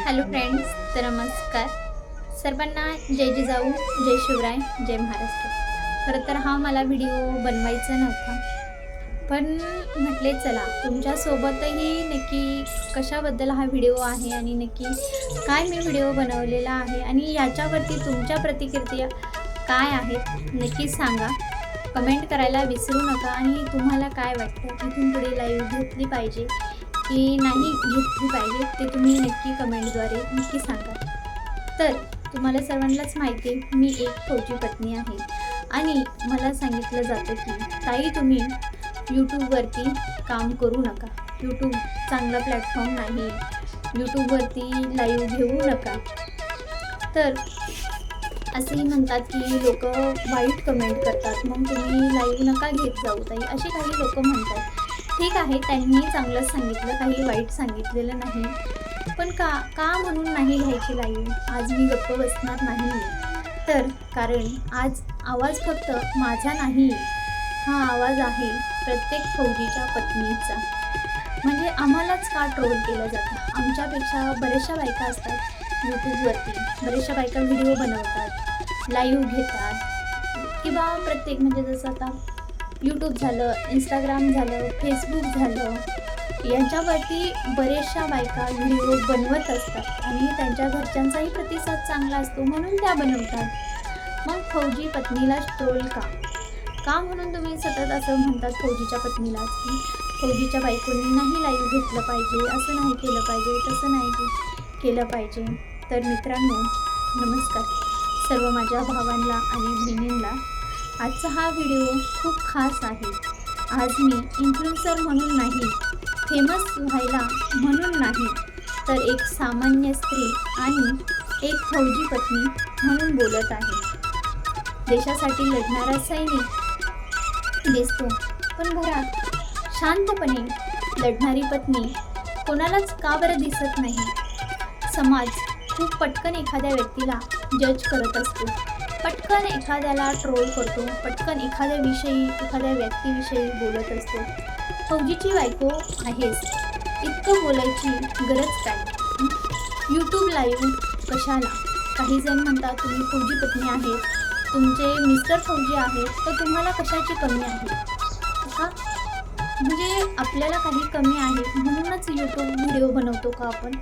Hello friends, तर नमस्कार सर्वांना. जय जिजाऊ, जय शिवराय, जय महाराष्ट्र. खरं तर हा मला व्हिडिओ बनवायचा नव्हता, पण म्हटले चला तुमच्यासोबतही नक्की कशाबद्दल हा व्हिडिओ आहे आणि नक्की काय मी व्हिडिओ बनवलेला आहे आणि याच्यावरती तुमच्या प्रतिक्रिया काय आहेत नक्की सांगा. कमेंट करायला विसरू नका. आणि तुम्हाला काय वाटतं, इथून पुढे लाईव्ह घेतली पाहिजे की नाही घेतली पाहिजे ते तुम्ही नक्की कमेंटद्वारे नक्की सांगा. तर तुम्हाला सर्वांनाच माहिती आहे, मी एक फौजी पत्नी आहे आणि मला सांगितलं जातं की ताई तुम्ही यूट्यूबवरती काम करू नका, यूट्यूब चांगला प्लॅटफॉर्म नाही, यूट्यूबवरती लाईव्ह घेऊ नका. तर असेही म्हणतात की लोक वाईट कमेंट करतात, मग तुम्ही लाईव्ह नका घेत जाऊ ताई, असे काही लोक म्हणतात. ठीक आहे, त्यांनी चांगलंच सांगितलं, काही वाईट सांगितलेलं नाही. पण का म्हणून नाही घ्यायची लाईव्ह? आज मी गप्प बसणार नाही. तर कारण आज आवाज फक्त माझा नाही, हा आवाज आहे प्रत्येक फौजीच्या पत्नीचा. म्हणजे आम्हालाच का ट्रोल केलं जातं? आमच्यापेक्षा बऱ्याचशा बायका असतात यूट्यूबवरती, बऱ्याचशा बायका व्हिडिओ बनवतात, लाईव्ह घेतात किंवा प्रत्येक म्हणजे जसं आता यूट्यूब झालं, इंस्टाग्राम झालं, फेसबुक झालं, यांच्यावरती बऱ्याचशा बायका व्हिडिओ बनवत असतात आणि त्यांच्या घरच्यांचाही प्रतिसाद चांगला असतो म्हणून त्या बनवतात. मग फौजी पत्नीला ट्रोल का म्हणून तुम्ही सतत असं म्हणतात फौजीच्या पत्नीलाच की फौजीच्या बायकोंनी नाही लाईव्ह घेतलं पाहिजे, असं नाही केलं पाहिजे, तसं नाही केलं पाहिजे. तर मित्रांनो नमस्कार सर्व माझ्या भावांना आणि बहिणींना. आजचा हा व्हिडिओ खूप खास आहे. आज मी इन्फ्लुएन्सर म्हणून नाही, फेमस व्हायला म्हणून नाही, तर एक सामान्य स्त्री आणि एक फौजी पत्नी म्हणून बोलत आहे. देशासाठी लढणारा सैनिक दिसतो, पण घरात शांतपणे लढणारी पत्नी कोणालाच का बरं दिसत नाही? समाज खूप पटकन एखाद्या व्यक्तीला जज करत असतो, पटकन एखाद्याला ट्रोल करतो, पटकन एखाद्या व्यक्तीविषयी बोलत असतो. फौजीची बायको आहेस, इतकं बोलायची गरज काय? यूट्यूब लाईव्ह कशाला? काही जण म्हणतात तुम्ही फौजी पत्नी आहेत, तुमचे मिस्टर फौजी आहेत, तर तुम्हाला कशाची कमी आहे का? म्हणजे आपल्याला काही कमी आहे म्हणूनच यूट्यूब व्हिडिओ बनवतो का आपण,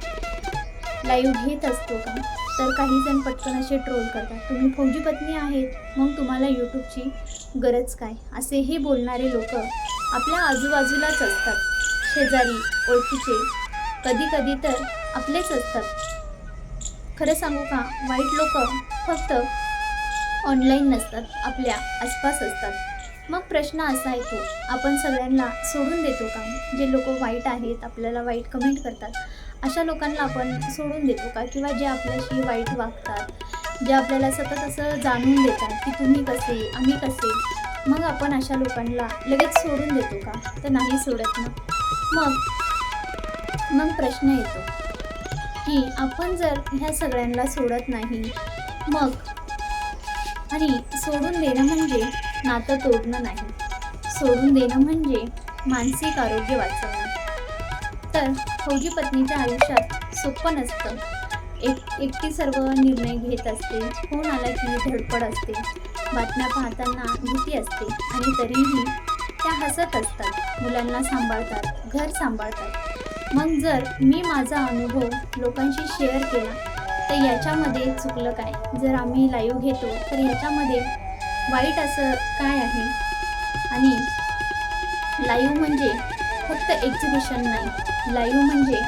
लाईव्ह घेत असतो का? तर काही जण पटकन असे ट्रोल करतात, तुम्ही फौजी पत्नी आहेत मग तुम्हाला यूट्यूबची गरज काय? असेही बोलणारे लोक आपल्या आजूबाजूलाच असतात, शेजारी, ओळखीचे, कधी तर आपलेच असतात. खरं सांगू का, वाईट लोक फक्त ऑनलाईन नसतात, आपल्या आसपास असतात. मग प्रश्न असा येतो, आपण सगळ्यांना सोडून देतो का? जे लोक वाईट आहेत, आपल्याला वाईट कमेंट करतात, अशा लोकांना आपण सोडून देतो का? किंवा जे आपल्याशी वाईट वागतात, जे आपल्याला सतत असं जाणून देतात की तुम्ही कसे, आम्ही कसे, मग आपण अशा लोकांना लगेच सोडून देतो का? तर नाही सोडत ना. मग प्रश्न येतो की आपण जर ह्या सगळ्यांना सोडत नाही, मग आणि सोडून देणं म्हणजे नातं तोडणं नाही, सोडून देणं म्हणजे मानसिक आरोग्य वाचवणं. तर फौजी पत्नीच्या आयुष्यात सोपं नसतं. एकटी सर्व निर्णय घेत असते, फोन आला की धडपड असते, बातम्या पाहताना भीती असते आणि तरीही त्या हसत असतात, मुलांना सांभाळतात, घर सांभाळतात. मग जर मी माझा अनुभव लोकांशी शेअर केला तर याच्यामध्ये चुकलं काय? जर आम्ही लाईव्ह घेतो तर याच्यामध्ये वाईट असं काय आहे? आणि लाईव्ह म्हणजे फक्त एक्झिबिशन नाही, लाईव्ह म्हणजे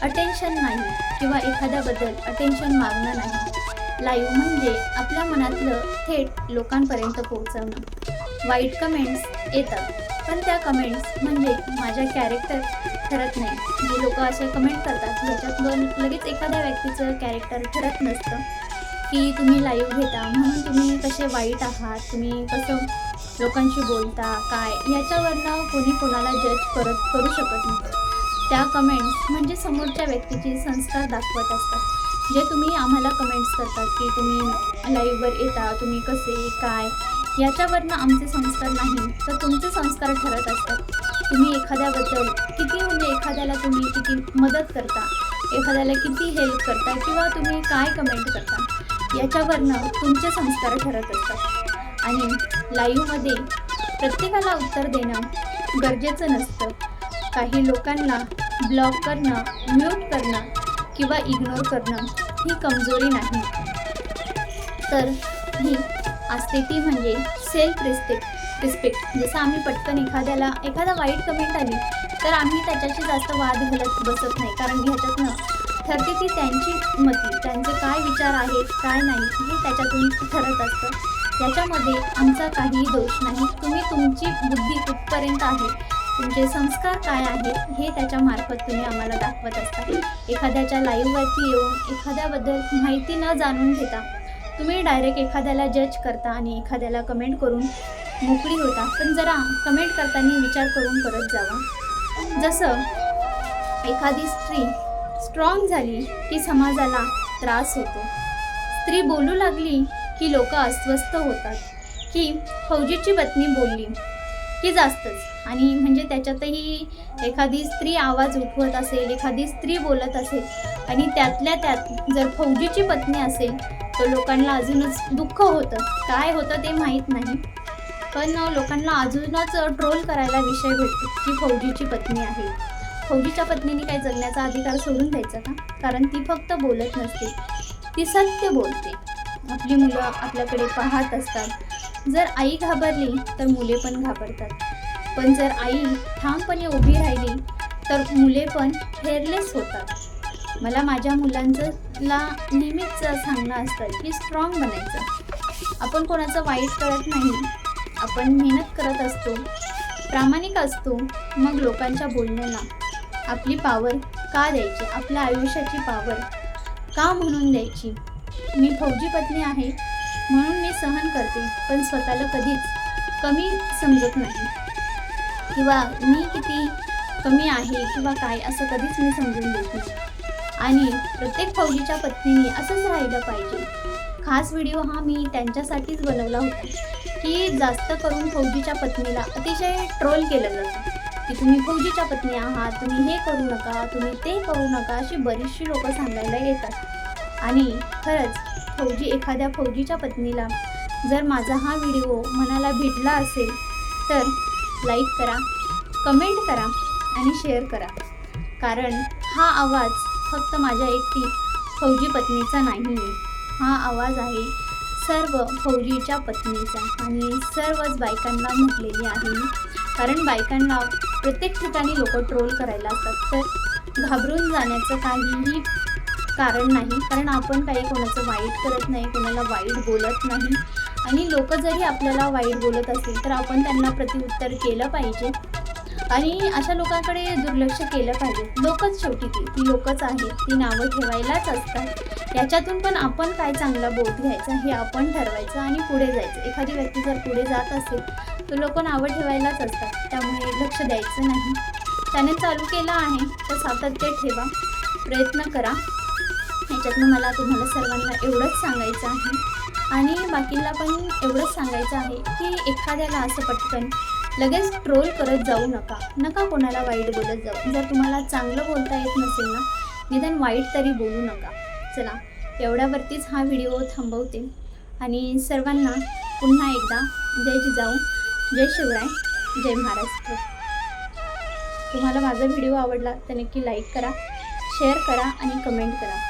अटेन्शन नाही किंवा एखाद्याबद्दल अटेन्शन मागणं नाही. लाईव्ह म्हणजे आपल्या मनातलं थेट लोकांपर्यंत पोहोचवणं. वाईट कमेंट्स येतात, पण त्या कमेंट्स म्हणजे माझ्या कॅरेक्टर ठरत नाही. जे लोक असे कमेंट करतात ह्याच्यात लगेच एखाद्या व्यक्तीचं कॅरेक्टर ठरत नसतं की तुम्ही लाईव्ह घेता म्हणून तुम्ही कसे वाईट आहात, तुम्ही कसं लोकांशी बोलता काय, याच्यावरनं कोणी कोणाला जज करू शकत नाही. त्या कमेंट्स म्हणजे समोरच्या व्यक्तीचे संस्कार दाखवत असतात. जे तुम्ही आम्हाला कमेंट्स करतात की तुम्ही लाईव्हवर येता, तुम्ही कसे काय, याच्यावरनं आमचे संस्कार नाही तर तुमचे संस्कार ठरत असतात. तुम्ही एखाद्याबद्दल किती म्हणजे एखाद्याला तुम्ही किती मदत करता, एखाद्याला किती हेल्प करता किंवा तुम्ही काय कमेंट करता याच्यावरनं तुमचे संस्कार ठरत असतात. आणि लाईव्हमध्ये प्रत्येकाला उत्तर देणं गरजेचं नसतं. काही लोकांना ब्लॉक करणं, म्यूट करणं किंवा इग्नोर करणं ही कमजोरी नाही, तर ही असते ती म्हणजे सेल्फ रिस्पेक्ट. जसं आम्ही पटकन एखादा वाईट कमेंट आली तर आम्ही त्याच्याशी जास्त वाद घालत बसत नाही, कारण ह्याच्यातनं ठरते ती त्यांची मती, त्यांचे काय विचार आहेत काय नाही हे त्याच्यातून ठरत असतं. याच्यामध्ये आमचा काहीही दोष नाही. तुम्ही तुमची बुद्धी कुठपर्यंत आहे, तुमचे संस्कार काय आहेत हे त्याच्यामार्फत तुम्ही आम्हाला दाखवत असता. एखाद्याच्या लाईव्हवरती येऊन एखाद्याबद्दल माहिती न जाणून घेता तुम्ही डायरेक्ट एखाद्याला जज करता आणि एखाद्याला कमेंट करून मोकळी होता. पण जरा कमेंट करताना विचार करून करत जावा. जसं एखादी स्त्री स्ट्रॉंग झाली की समाजाला त्रास होतो, स्त्री बोलू लागली की लोक अस्वस्थ होतात, की फौजीची पत्नी बोलली की जास्तच. आणि म्हणजे त्याच्यातही एखादी स्त्री आवाज उठवत असेल, एखादी स्त्री बोलत असेल आणि त्यातल्या त्यात जर फौजीची पत्नी असेल तर लोकांना अजूनच दुःख होतं. काय होतं ते माहीत नाही, पण लोकांना अजूनच ट्रोल करायला विषय भेटतो की फौजीची पत्नी आहे. फौजीच्या पत्नीने काही जगण्याचा अधिकार सोडून द्यायचा का? कारण ती फक्त बोलत नसते, ती सत्य बोलते. आपली मुलं आपल्याकडे पाहत असतात. जर आई घाबरली तर मुले पण घाबरतात, पण जर आई ठामपणे उभी राहिली तर मुले पण फेअरलेस होतात. मला माझ्या मुलांला नेहमीच सांगणं असतं की स्ट्रॉंग बनायचं. आपण कोणाचं वाईट करत नाही, आपण मेहनत करत असतो, प्रामाणिक असतो. मग लोकांच्या बोलण्याला आपली पावर का द्यायची, आपल्या आयुष्याची पावर का म्हणून द्यायची? मी फौजी पत्नी आहे म्हणून मी सहन करते, पण स्वतःला कधीच कमी समजत नाही किंवा मी किती कमी आहे किंवा काय असं कधीच मी समजून देत नाही. आणि प्रत्येक फौजीच्या पत्नीने असंच राहिलं पाहिजे. खास व्हिडिओ हा मी त्यांच्यासाठीच बनवला होता की जास्त करून फौजीच्या पत्नीला अतिशय ट्रोल केलं जातं की तुम्ही फौजीच्या पत्नी आहात, तुम्ही हे करू नका, तुम्ही ते करू नका, अशी बरीचशी लोक सांगायला येतात. आणि खरंच एखाद्या फौजीच्या पत्नीला जर माझा हा व्हिडिओ मनाला भिडला असेल तर लाईक करा, कमेंट करा आणि शेअर करा. कारण हा आवाज फक्त माझ्या एकटी फौजी पत्नीचा नाही, हा आवाज आहे सर्व फौजीच्या पत्नीचा आणि सर्वच बायकांना म्हटलेली आहे. कारण बायकांना प्रत्येक ठिकाणी लोक ट्रोल करायला असतात, तर घाबरून जाण्याचं काहीही कारण नाही. कारण आपण काही कोणाचं वाईट करत नाही, कोणाला वाईट बोलत नाही. आणि लोक जरी आपल्याला वाईट बोलत असतील तर आपण त्यांना प्रत्युत्तर केलं पाहिजे आणि अशा लोकांकडे दुर्लक्ष केलं पाहिजे. लोकच शेवटी ती लोकच आहेत, ती नावं ठेवायलाच असतात. याच्यातून पण आपण काय चांगला बोध घ्यायचा हे आपण ठरवायचं आणि पुढे जायचं. एखादी व्यक्ती जर पुढे जात असेल तर लोक नावं ठेवायलाच असतात, त्यामुळे लक्ष द्यायचं नाही. चॅनल चालू केला आहे तर सातत्य ठेवा, प्रयत्न करा. ह्याच्यातनं मला तुम्हाला सर्वांना एवढंच सांगायचं आहे आणि बाकीला पण एवढंच सांगायचं आहे की एखाद्याला असं पटकन लगेच ट्रोल करत जाऊ नका कोणाला वाईट बोलत जाऊ. जर तुम्हाला चांगलं बोलता येत नसेल ना, निदान वाईट तरी बोलू नका. चला, एवढ्यावरतीच हा व्हिडिओ थांबवते आणि सर्वांना पुन्हा एकदा जय जिजाऊ, जय शिवराय, जय महाराष्ट्र. तुम्हाला माझा व्हिडिओ आवडला तर नक्की लाईक करा, शेअर करा आणि कमेंट करा.